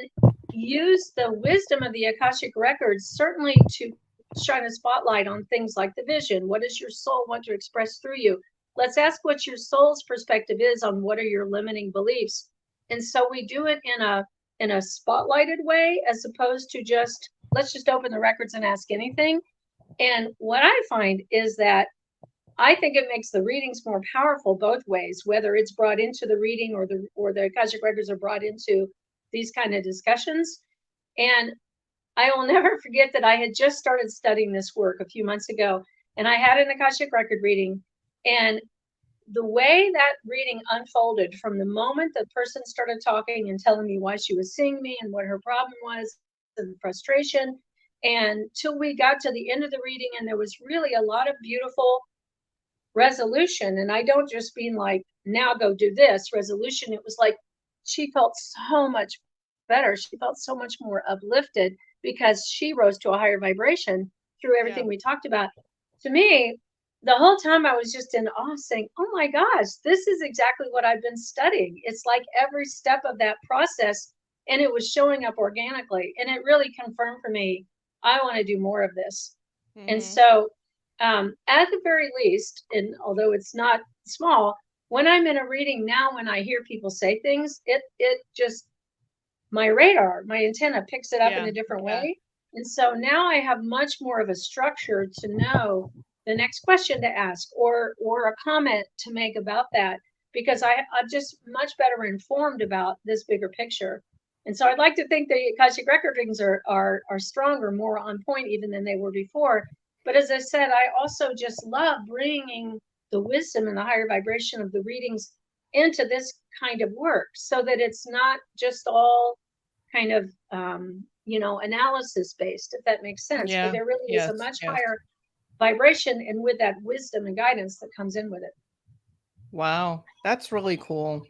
use the wisdom of the Akashic records certainly to shine a spotlight on things like the vision. What does your soul want to express through you? Let's ask what your soul's perspective is on what are your limiting beliefs. And so we do it in a spotlighted way as opposed to just let's just open the records and ask anything. And what I find is that I think it makes the readings more powerful both ways, whether it's brought into the reading or the Akashic records are brought into these kind of discussions. And I will never forget that I had just started studying this work a few months ago, and I had an Akashic record reading. And the way that reading unfolded from the moment the person started talking and telling me why she was seeing me and what her problem was and the frustration, and till we got to the end of the reading, and there was really a lot of beautiful resolution. And I don't just mean like, now go do this resolution. It was like she felt so much better. She felt so much more uplifted because she rose to a higher vibration through Yeah. everything we talked about. To me, the whole time I was just in awe saying, oh my gosh, this is exactly what I've been studying. It's like every step of that process, and it was showing up organically. And it really confirmed for me, I want to do more of this. And Mm-hmm. so at the very least, and although it's not small, when I'm in a reading now, when I hear people say things, it just my radar, my antenna picks it up in Yeah. a different Yeah. way. And so now I have much more of a structure to know the next question to ask or a comment to make about that, because I'm just much better informed about this bigger picture. And so I'd like to think the Akashic record readings are stronger, more on point even than they were before. But as I said, I also just love bringing the wisdom and the higher vibration of the readings into this kind of work so that it's not just all kind of analysis based, if that makes sense, but Yeah. there really is Yes. a much Yes. higher vibration and with that wisdom and guidance that comes in with it. Wow. That's really cool.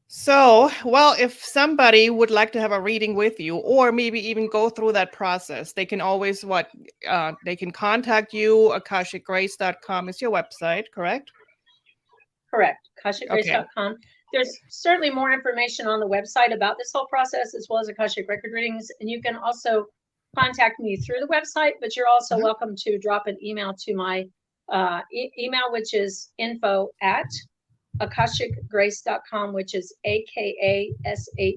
So, well, if somebody would like to have a reading with you, or maybe even go through that process, they can always they can contact you. Akashicgrace.com is your website, correct? Correct. Okay. akashicgrace.com. There's certainly more information on the website about this whole process as well as Akashic record readings, and you can also contact me through the website, but you're also welcome to drop an email to my email, which is info@akashicgrace.com, which is AKASHIC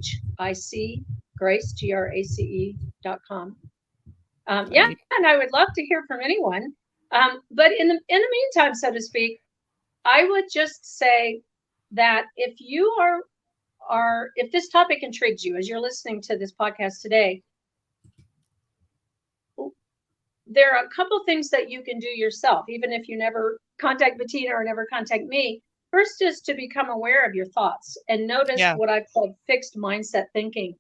Grace, GRACE.com. Yeah, and I would love to hear from anyone. But in the meantime, so to speak, I would just say that if you if this topic intrigues you as you're listening to this podcast today, there are a couple things that you can do yourself, even if you never contact Bettina or never contact me. First is to become aware of your thoughts and notice what I've called fixed mindset thinking.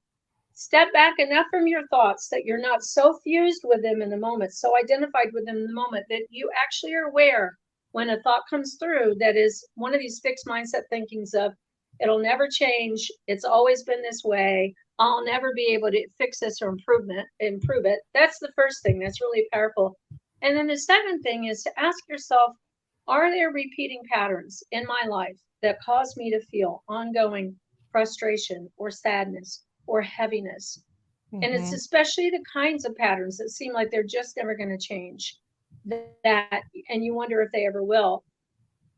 Step back enough from your thoughts that you're not so fused with them in the moment, so identified with them in the moment, that you actually are aware when a thought comes through that is one of these fixed mindset thinkings of, it'll never change, it's always been this way, I'll never be able to fix this or improve it. That's the first thing. That's really powerful. And then the second thing is to ask yourself, are there repeating patterns in my life that cause me to feel ongoing frustration or sadness or heaviness? And it's especially the kinds of patterns that seem like they're just never going to change, and you wonder if they ever will.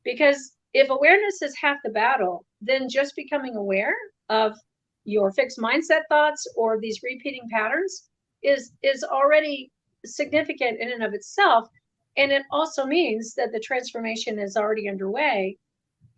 Because if awareness is half the battle, then just becoming aware of your fixed mindset thoughts or these repeating patterns is already significant in and of itself. And it also means that the transformation is already underway,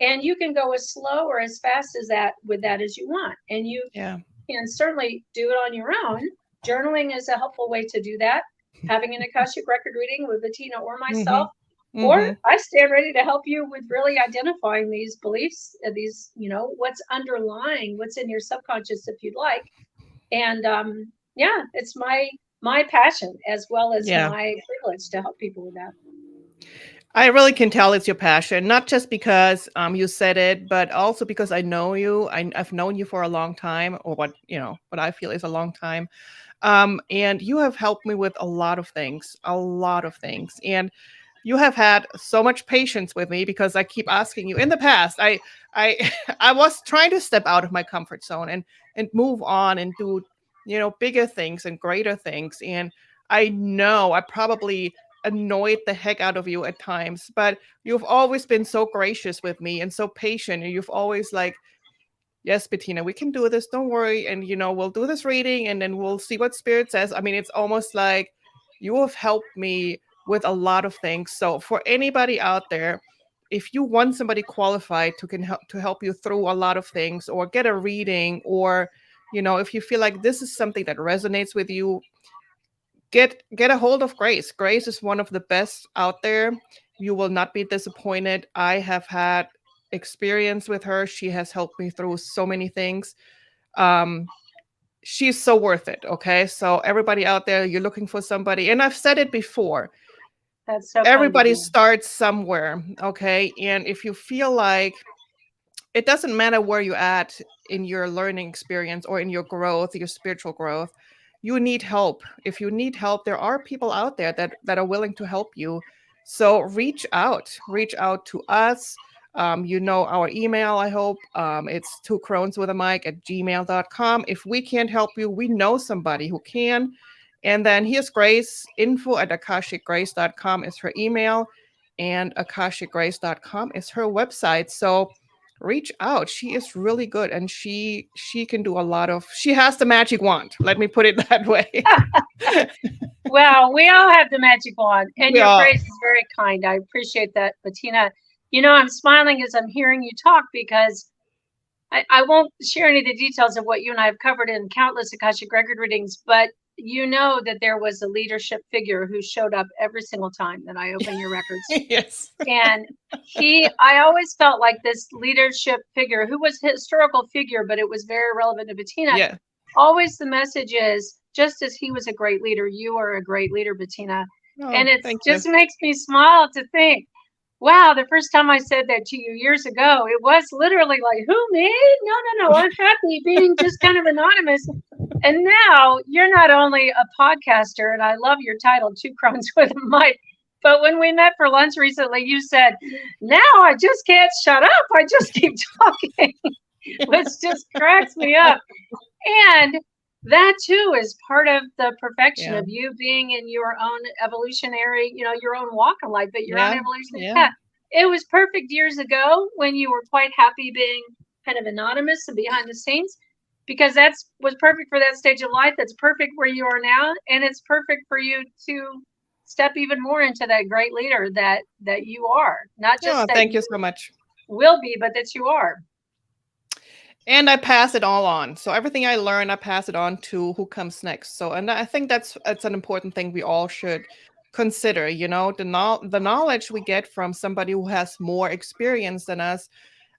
and you can go as slow or as fast as that as you want. And you can certainly do it on your own. Journaling is a helpful way to do that. Having an Akashic record reading with Bettina or myself, or I stand ready to help you with really identifying these beliefs, these, what's underlying, what's in your subconscious, if you'd like. And it's my passion as well as my privilege to help people with that. I really can tell it's your passion, not just because you said it, but also because I know you. I've known you for a long time, or what I feel is a long time. And you have helped me with a lot of things. And you have had so much patience with me because I keep asking you. In the past, I I was trying to step out of my comfort zone and move on and do, bigger things and greater things. And I know I probably annoyed the heck out of you at times, but you've always been so gracious with me and so patient. And you've always like, yes, Bettina, we can do this. Don't worry. And, we'll do this reading and then we'll see what spirit says. I mean, it's almost like you have helped me with a lot of things. So for anybody out there, if you want somebody qualified to help you through a lot of things, or get a reading, or, if you feel like this is something that resonates with you, get a hold of Grace. Grace is one of the best out there. You will not be disappointed. I have had experience with her. She has helped me through so many things. She's so worth it. Okay. So everybody out there, you're looking for somebody, and I've said it before. That's so everybody starts somewhere. Okay. And if you feel like it doesn't matter where you're at in your learning experience or in your growth, your spiritual growth, you need help. If you need help, there are people out there that are willing to help you. So reach out to us. Our email, I hope. It's twocroneswithamic@gmail.com. If we can't help you, we know somebody who can. And then here's Grace. info@akashicgrace.com is her email, and akashicgrace.com is her website. So reach out. She is really good, and she can do a lot of, she has the magic wand. Let me put it that way. Well, we all have the magic wand, and your phrase is very kind. I appreciate that, Bettina. I'm smiling as I'm hearing you talk, because I won't share any of the details of what you and I have covered in countless Akashic record readings, but you know that there was a leadership figure who showed up every single time that I open your records. Yes. And I always felt like this leadership figure, who was a historical figure, but it was very relevant to Bettina. Yeah. Always the message is, just as he was a great leader, you are a great leader, Bettina. And it just makes me smile to think, wow, the first time I said that to you years ago, it was literally like, who, me? No, I'm happy being just kind of anonymous. And now you're not only a podcaster, and I love your title, Two Crones with a Mic, but when we met for lunch recently, you said, now I just can't shut up. I just keep talking, which just cracks me up. And that too is part of the perfection Yeah. of you being in your own evolutionary, your own walk in life, but your own Yeah. evolutionary Yeah. path. It was perfect years ago when you were quite happy being kind of anonymous and behind the scenes, because that's was perfect for that stage of life. That's perfect where you are now, and it's perfect for you to step even more into that great leader that you are. Not Oh, just that thank you you so much. will be, but that you are. And I pass it all on. So everything I learn, I pass it on to who comes next. So, and I think that's an important thing we all should consider. You know, the knowledge we get from somebody who has more experience than us,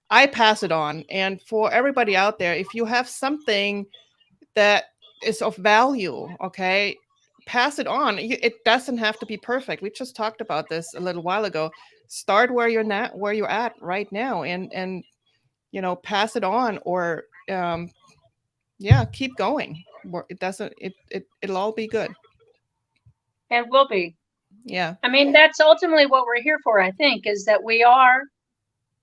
I pass it on. And for everybody out there, if you have something that is of value, okay, pass it on. It doesn't have to be perfect. We just talked about this a little while ago. Start where you're not, where you're at right now, and pass it on, or yeah, keep going. It doesn't. It'll all be good. And will be. Yeah, I mean, that's ultimately what we're here for, I think, is that we are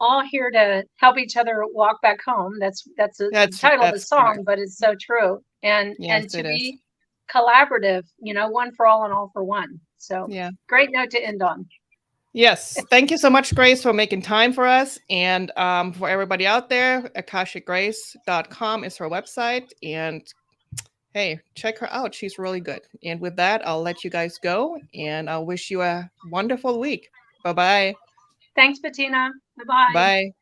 all here to help each other walk back home. That's the title of the that's correct. song, but it's so true. And Yes, to it is. be collaborative, one for all and all for one. So Yeah. great note to end on. Yes. Thank you so much, Grace, for making time for us. And for everybody out there, akashicgrace.com is her website. And hey, check her out. She's really good. And with that, I'll let you guys go. And I'll wish you a wonderful week. Bye-bye. Thanks, Bettina. Bye bye. Bye.